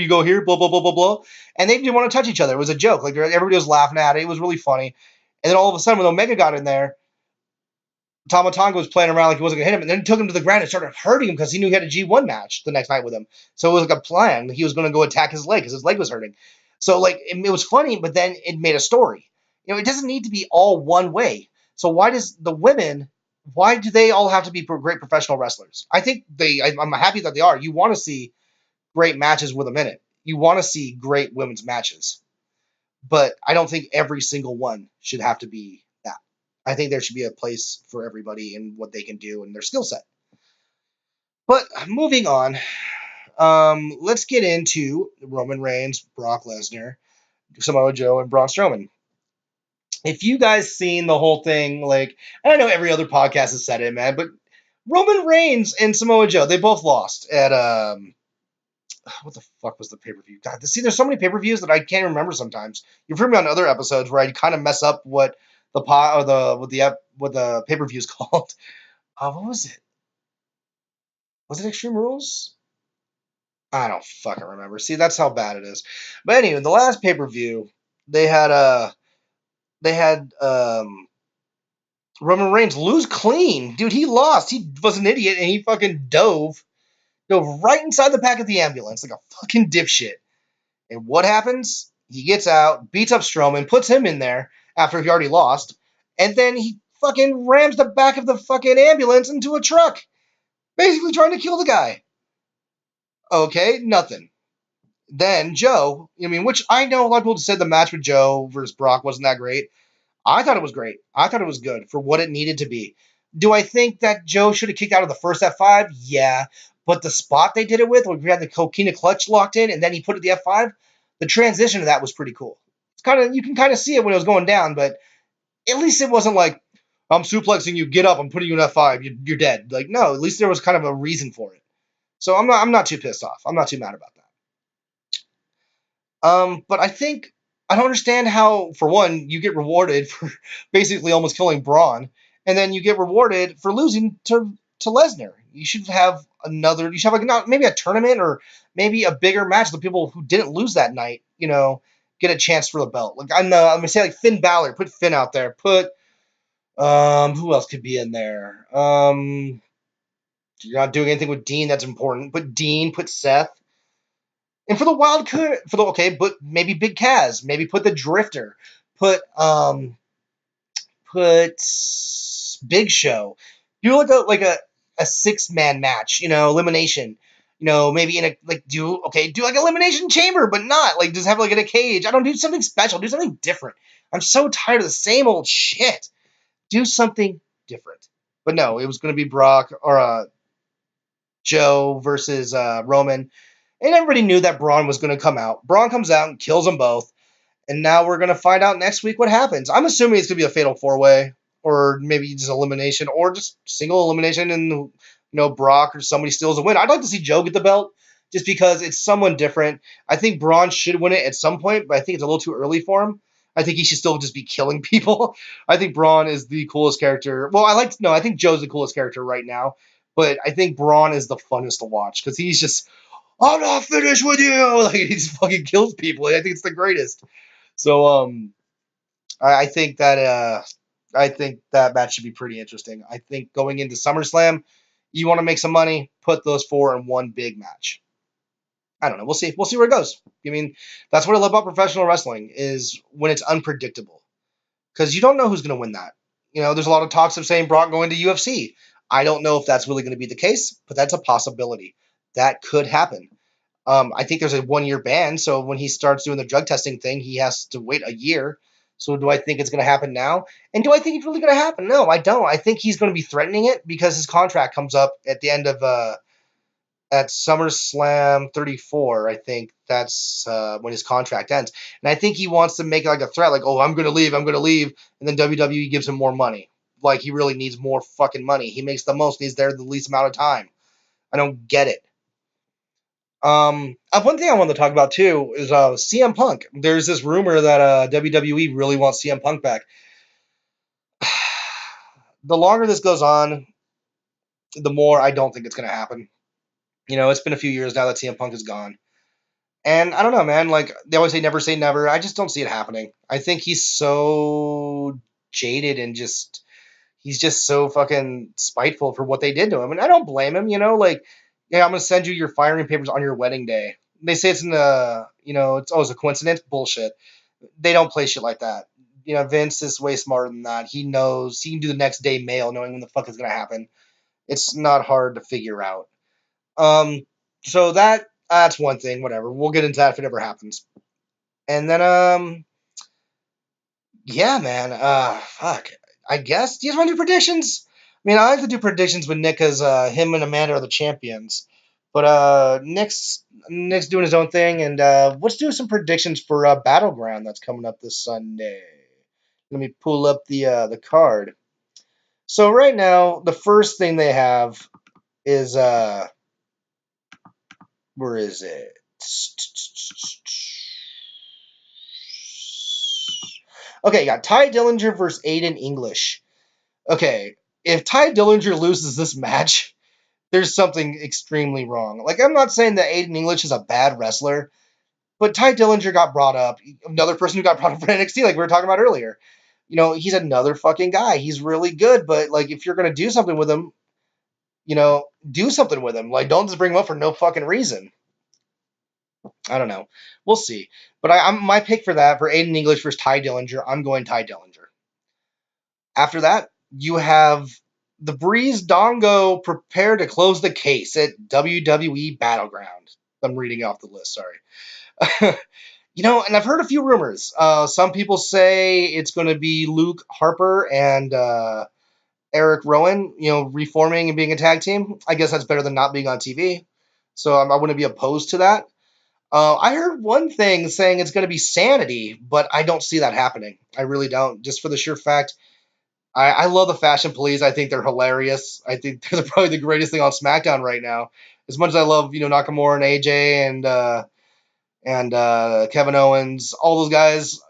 blah, blah, blah, blah, blah. And they didn't want to touch each other. It was a joke. Everybody was laughing at it. It was really funny. And then all of a sudden, when Omega got in there, Tama Tonga was playing around like he wasn't going to hit him. And then he took him to the ground and started hurting him because he knew he had a G1 match the next night with him. So it was like a plan. He was going to go attack his leg because his leg was hurting. So, it was funny, but then it made a story. It doesn't need to be all one way. So why do they all have to be great professional wrestlers? I think I'm happy that they are. You want to see great matches with them in it. You want to see great women's matches. But I don't think every single one should have to be that. I think there should be a place for everybody and what they can do and their skill set. But moving on, let's get into Roman Reigns, Brock Lesnar. Samoa Joe and Braun Strowman. If you guys seen the whole thing, like, I know every other podcast has said it, man, but Roman Reigns and Samoa Joe, they both lost at what the fuck was the pay per view? God, see, there's so many pay per views that I can't remember sometimes. You've heard me on other episodes where I kind of mess up what the pot or what the pay per view is called. What was it? Was it Extreme Rules? I don't fucking remember. See, that's how bad it is. But anyway, the last pay per view, they had they had Roman Reigns lose clean. Dude, he lost. He was an idiot and he fucking dove right inside the back of the ambulance like a fucking dipshit. And what happens? He gets out, beats up Strowman, puts him in there after he already lost, and then he fucking rams the back of the fucking ambulance into a truck, basically trying to kill the guy. Okay, nothing. Then Joe, I mean, which I know a lot of people said the match with Joe versus Brock wasn't that great. I thought it was great. I thought it was good for what it needed to be. Do I think that Joe should have kicked out of the first F5? Yeah. But the spot they did it with, where we had the coquina clutch locked in, and then he put it the F5, the transition to that was pretty cool. It's kind of, you can kind of see it when it was going down, but at least it wasn't like, I'm suplexing you, get up, I'm putting you in F5, you're dead. Like, no, at least there was kind of a reason for it. So I'm not too pissed off. I'm not too mad about that. But I don't understand how, for one, you get rewarded for basically almost killing Braun, and then you get rewarded for losing to Lesnar. You should have another. You should have like not maybe a tournament or maybe a bigger match. The people who didn't lose that night, get a chance for the belt. Like I'm gonna say like Finn Balor. Put Finn out there. Put who else could be in there? You're not doing anything with Dean that's important. Put Dean. Put Seth. And for the wild card, but maybe Big Kaz, maybe put the Drifter, put put Big Show. Do like a 6-man match, elimination. Maybe in a do like elimination chamber, but not like just have like in a cage. I don't do something special. Do something different. I'm so tired of the same old shit. Do something different. But no, it was going to be Brock or Joe versus Roman. And everybody knew that Braun was going to come out. Braun comes out and kills them both. And now we're going to find out next week what happens. I'm assuming it's going to be a fatal 4-way, or maybe just elimination, or just single elimination, and Brock or somebody steals a win. I'd like to see Joe get the belt, just because it's someone different. I think Braun should win it at some point, but I think it's a little too early for him. I think he should still just be killing people. I think Braun is the coolest character. Well, I think Joe's the coolest character right now, but I think Braun is the funnest to watch because he's just, I'm not finished with you. Like he just fucking kills people. I think it's the greatest. So I think that match should be pretty interesting. I think going into SummerSlam, you want to make some money, put those 4 in one big match. I don't know. We'll see. We'll see where it goes. I mean, that's what I love about professional wrestling is when it's unpredictable. Because you don't know who's going to win that. There's a lot of talks of saying Brock going to UFC. I don't know if that's really going to be the case, but that's a possibility. That could happen. I think there's a 1-year ban, so when he starts doing the drug testing thing, he has to wait a year. So do I think it's going to happen now? And do I think it's really going to happen? No, I don't. I think he's going to be threatening it because his contract comes up at the end of at SummerSlam 34. I think that's when his contract ends. And I think he wants to make it like a threat, like, oh, I'm going to leave, and then WWE gives him more money. Like he really needs more fucking money. He makes the most, and he's there the least amount of time. I don't get it. One thing I wanted to talk about too is CM Punk. There's this rumor that WWE really wants CM Punk back. The longer this goes on, the more I don't think it's going to happen. It's been a few years now that CM Punk is gone. And I don't know, man. Like, they always say never. I just don't see it happening. I think he's so jaded and he's just so fucking spiteful for what they did to him. And I don't blame him, like, yeah, I'm going to send you your firing papers on your wedding day. They say it's it's a coincidence. Bullshit. They don't play shit like that. Vince is way smarter than that. He knows he can do the next day mail knowing when the fuck is going to happen. It's not hard to figure out. So that's one thing, whatever. We'll get into that if it ever happens. And then, yeah, man, fuck. I guess, do you guys want to do predictions? I mean, I like to do predictions with Nick because him and Amanda are the champions. But Nick's doing his own thing, and let's do some predictions for Battleground that's coming up this Sunday. Let me pull up the card. So right now, the first thing they have is where is it? Okay, you got Ty Dillinger versus Aiden English. Okay, if Ty Dillinger loses this match, there's something extremely wrong. Like, I'm not saying that Aiden English is a bad wrestler, but Ty Dillinger got brought up. Another person who got brought up for NXT, like we were talking about earlier. He's another fucking guy. He's really good, but like, if you're gonna do something with him, do something with him. Like, don't just bring him up for no fucking reason. I don't know. We'll see. But I'm my pick for that for Aiden English versus Ty Dillinger. I'm going Ty Dillinger. After that, you have the Breeze Dongo prepare to close the case at WWE Battleground. I'm reading off the list. Sorry. And I've heard a few rumors. Some people say it's going to be Luke Harper and Eric Rowan, reforming and being a tag team. I guess that's better than not being on TV. So I wouldn't be opposed to that. I heard one thing saying it's going to be Sanity, but I don't see that happening. I really don't. Just for the sheer fact, I love the Fashion Police. I think they're hilarious. I think they're probably the greatest thing on SmackDown right now. As much as I love, Nakamura and AJ and Kevin Owens, all those guys.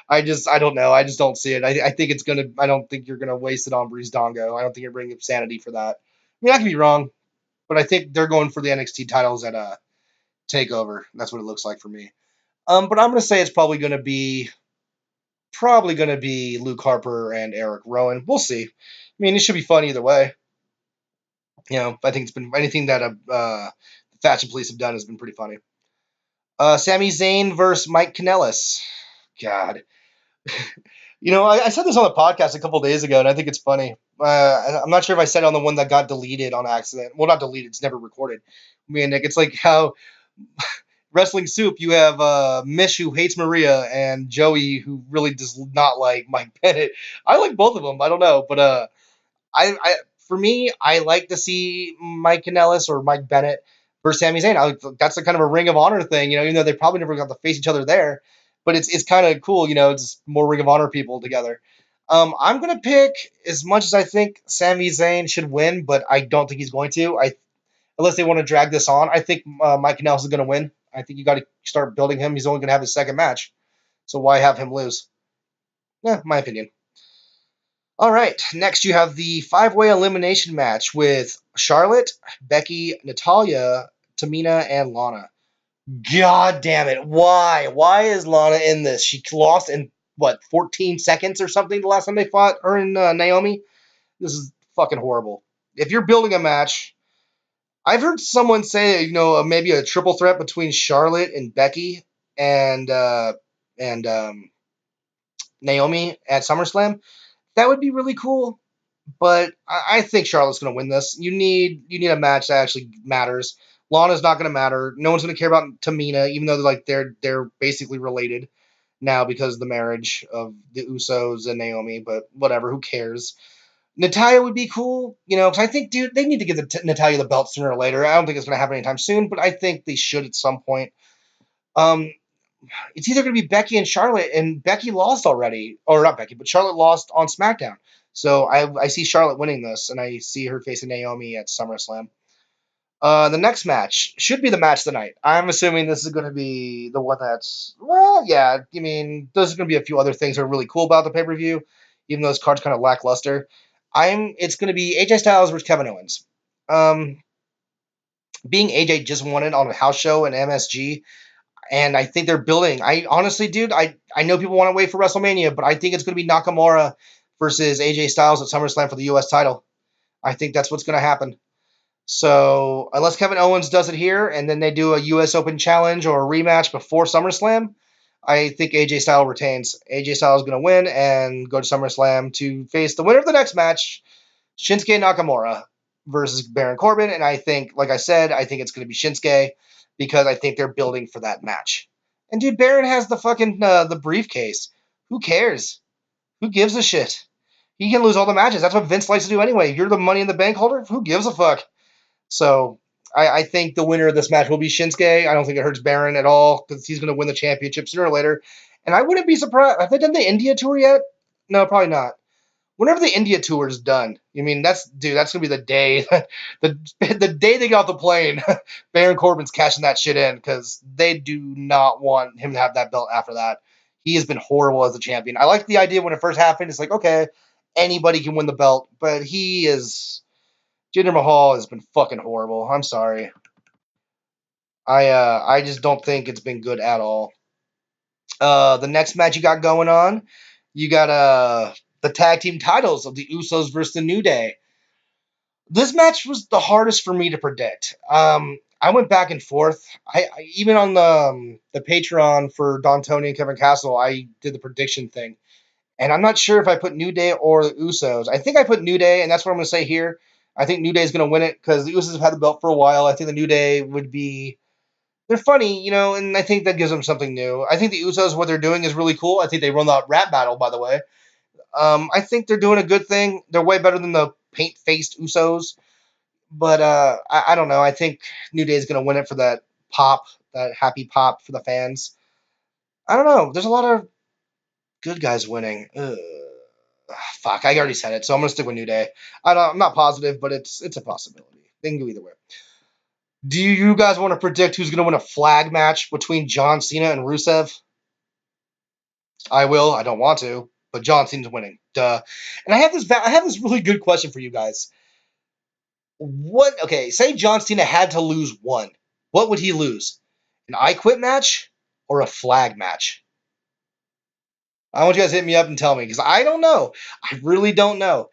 I don't know. I just don't see it. I think it's gonna. I don't think you're gonna waste it on Breeze Dongo. I don't think you're bringing up Sanity for that. I mean, I could be wrong, but I think they're going for the NXT titles at Takeover. That's what it looks like for me. But I'm gonna say it's probably gonna be Luke Harper and Eric Rowan. We'll see. I mean, it should be fun either way. I think it's been anything that the Fashion Police have done has been pretty funny. Sami Zayn versus Mike Kanellis. God, I said this on the podcast a couple days ago, and I think it's funny. I'm not sure if I said it on the one that got deleted on accident. Well, not deleted; it's never recorded. Me and Nick, it's like how Wrestling Soup, you have Mish who hates Maria and Joey who really does not like Mike Bennett. I like both of them. I don't know, but I for me, I like to see Mike Kanellis or Mike Bennett versus Sami Zayn. That's a kind of a Ring of Honor thing, even though they probably never got to face each other there. But it's kind of cool, it's more Ring of Honor people together. I'm gonna pick as much as I think Sami Zayn should win, but I don't think he's going to. Unless they want to drag this on, I think Mike Kanellis is gonna win. I think you got to start building him. He's only gonna have his second match, so why have him lose? Yeah, my opinion. All right, next you have the five-way elimination match with Charlotte, Becky, Natalia, Tamina, and Lana. God damn it. Why? Why is Lana in this? She lost in, 14 seconds or something the last time they fought her and Naomi? This is fucking horrible. If you're building a match, I've heard someone say, maybe a triple threat between Charlotte and Becky and Naomi at SummerSlam. That would be really cool. But I think Charlotte's going to win this. You need a match that actually matters. Lana's not going to matter. No one's going to care about Tamina, even though they're basically related now because of the marriage of the Usos and Naomi. But whatever, who cares? Natalia would be cool, because I think, dude, they need to give Natalia the belt sooner or later. I don't think it's going to happen anytime soon, but I think they should at some point. Um, it's either going to be Becky and Charlotte, and Becky lost already, or not Becky, but Charlotte lost on SmackDown. So I see Charlotte winning this, and I see her facing Naomi at SummerSlam. The next match should be the match tonight. I'm assuming this is going to be the one that's, well, yeah. I mean, there's going to be a few other things that are really cool about the pay per view, even though this card's kind of lackluster. It's going to be AJ Styles versus Kevin Owens. Being AJ just won it on a house show in MSG, and I think they're building. I honestly, dude, I know people want to wait for WrestleMania, but I think it's going to be Nakamura versus AJ Styles at SummerSlam for the U.S. title. I think that's what's going to happen. So unless Kevin Owens does it here and then they do a U.S. Open challenge or a rematch before SummerSlam, I think AJ Styles retains. AJ Styles is going to win and go to SummerSlam to face the winner of the next match, Shinsuke Nakamura versus Baron Corbin. And I think, like I said, I think it's going to be Shinsuke because I think they're building for that match. And dude, Baron has the fucking the briefcase. Who cares? Who gives a shit? He can lose all the matches. That's what Vince likes to do anyway. You're the Money in the Bank holder. Who gives a fuck? So I think the winner of this match will be Shinsuke. I don't think it hurts Baron at all because he's going to win the championship sooner or later. And I wouldn't be surprised. Have they done the India tour yet? No, probably not. Whenever the India tour is done, I mean that's gonna be the day the day they get off the plane. Baron Corbin's cashing that shit in because they do not want him to have that belt after that. He has been horrible as a champion. I like the idea when it first happened. It's like okay, anybody can win the belt, but he is Jinder Mahal has been fucking horrible. I'm sorry. I just don't think it's been good at all. The next match you got going on, you got the tag team titles of the Usos versus the New Day. This match was the hardest for me to predict. I went back and forth. I even on the Patreon for Don Tony and Kevin Castle, I did the prediction thing, and I'm not sure if I put New Day or the Usos. I think I put New Day, and that's what I'm going to say here. I think New Day is going to win it because the Usos have had the belt for a while. I think the New Day would be they're funny, and I think that gives them something new. I think the Usos, what they're doing is really cool. I think they run the rap battle, by the way. I think they're doing a good thing. They're way better than the paint-faced Usos. But I don't know. I think New Day is going to win it for that pop, that happy pop for the fans. I don't know. There's a lot of good guys winning. Ugh. Fuck, I already said it, so I'm going to stick with New Day. I'm not positive, but it's a possibility. They can go either way. Do you guys want to predict who's going to win a flag match between John Cena and Rusev? I will. I don't want to, but John Cena's winning. Duh. And I have this really good question for you guys. What? Okay, say John Cena had to lose one. What would he lose? An I Quit match or a flag match? I want you guys to hit me up and tell me because I don't know. I really don't know.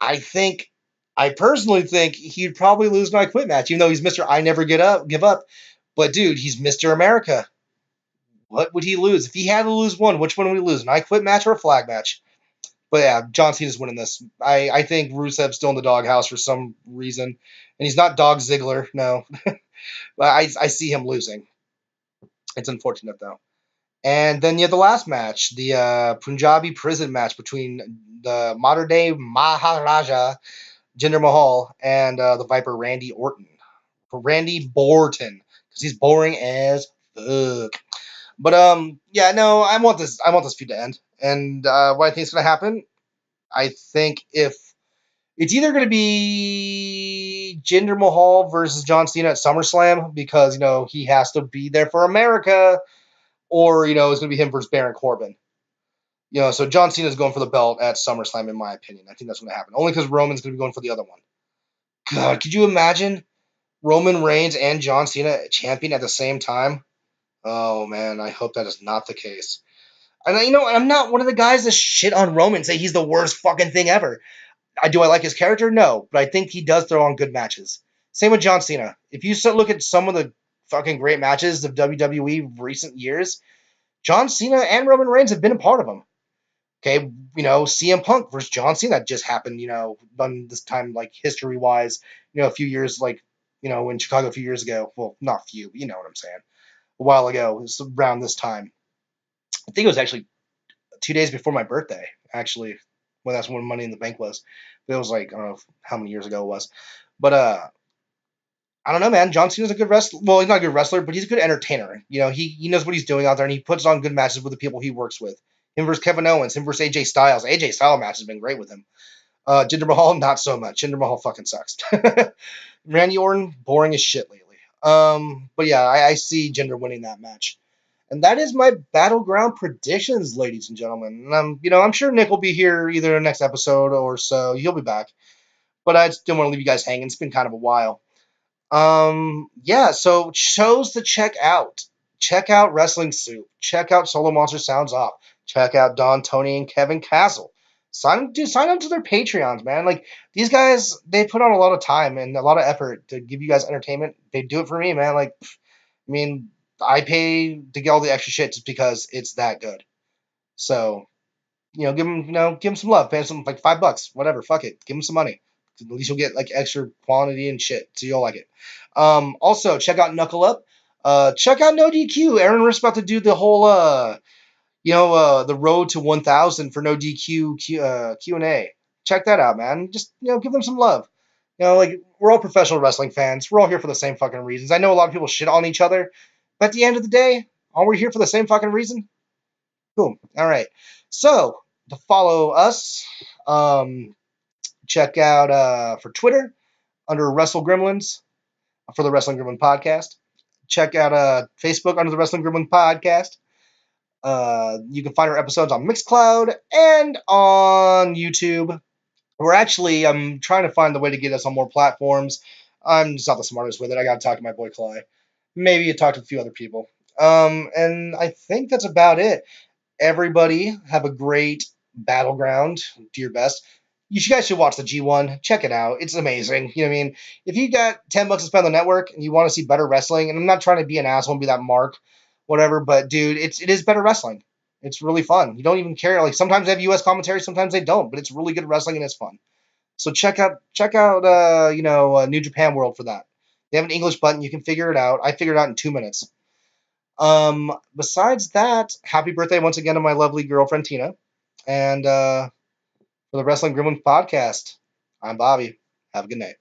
I think, I personally think he'd probably lose an I Quit match, even though he's Mr. I Never Give Up. But dude, he's Mr. America. What would he lose? If he had to lose one, which one would he lose? An I Quit match or a flag match? But yeah, John Cena's winning this. I think Rusev's still in the doghouse for some reason. And he's not Dog Ziggler, no. But I see him losing. It's unfortunate, though. And then you have the last match, the Punjabi prison match between the modern day Maharaja, Jinder Mahal, and the Viper Randy Orton. Randy Borton, because he's boring as fuck. But yeah, no, I want this feud to end. And what I think is gonna happen, I think if it's either gonna be Jinder Mahal versus John Cena at SummerSlam because he has to be there for America, or it's gonna be him versus Baron Corbin. So John Cena's going for the belt at SummerSlam, in my opinion. I think that's gonna happen. Only because Roman's gonna be going for the other one. God, could you imagine Roman Reigns and John Cena champion at the same time? Oh man, I hope that is not the case. And I'm not one of the guys that shit on Roman, say he's the worst fucking thing ever. Do I like his character? No, but I think he does throw on good matches. Same with John Cena. If you look at some of the fucking great matches of WWE recent years, John Cena and Roman Reigns have been a part of them. Okay, CM Punk versus John Cena just happened, done this time, like, history-wise, a few years, like, in Chicago a few years ago. Well, not a few, but you know what I'm saying. A while ago, it was around this time. I think it was actually 2 days before my birthday, actually, when that's when Money in the Bank was. But it was like, I don't know how many years ago it was. But I don't know, man. John Cena's a good wrestler. Well, he's not a good wrestler, but he's a good entertainer. He knows what he's doing out there, and he puts on good matches with the people he works with. Him versus Kevin Owens, him versus AJ Styles. AJ Styles match has been great with him. Jinder Mahal, not so much. Jinder Mahal fucking sucks. Randy Orton, boring as shit lately. But yeah, I see Jinder winning that match. And that is my battleground predictions, ladies and gentlemen. And I'm sure Nick will be here either the next episode or so. He'll be back. But I just didn't want to leave you guys hanging. It's been kind of a while. Yeah, so shows to check out. Check out Wrestling Soup. Check out Solo Monster Sounds Off. Check out Don, Tony, and Kevin Castle. Sign up to their Patreons, man. Like, these guys, they put on a lot of time and a lot of effort to give you guys entertainment. They do it for me, man. Like, I mean, I pay to get all the extra shit just because it's that good. So, give them some love. Pay some, like, $5, whatever. Fuck it. Give them some money. At least you'll get, like, extra quantity and shit, so you'll like it. Also, check out Knuckle Up. Check out No DQ. Aaron Riff's about to do the whole, the road to 1,000 for No DQ Q&A. Check that out, man. Just, give them some love. Like we're all professional wrestling fans. We're all here for the same fucking reasons. I know a lot of people shit on each other, but at the end of the day, are we here for the same fucking reason? Cool. All right. So to follow us, um, check out for Twitter under Wrestle Gremlins for the Wrestling Gremlin podcast. Check out Facebook under the Wrestling Gremlin podcast. You can find our episodes on Mixcloud and on YouTube. I'm trying to find the way to get us on more platforms. I'm just not the smartest with it. I got to talk to my boy Clay. Maybe talk to a few other people. And I think that's about it. Everybody have a great battleground. Do your best. You guys should watch the G1. Check it out. It's amazing. You know what I mean? If you got $10 to spend on the network and you want to see better wrestling, and I'm not trying to be an asshole and be that mark, whatever, but dude, it is better wrestling. It's really fun. You don't even care. Like sometimes they have US commentary, sometimes they don't, but it's really good wrestling and it's fun. So check out New Japan World for that. They have an English button. You can figure it out. I figured it out in 2 minutes. Besides that, happy birthday once again to my lovely girlfriend Tina. And for the Wrestling Gremlins podcast, I'm Bobby. Have a good night.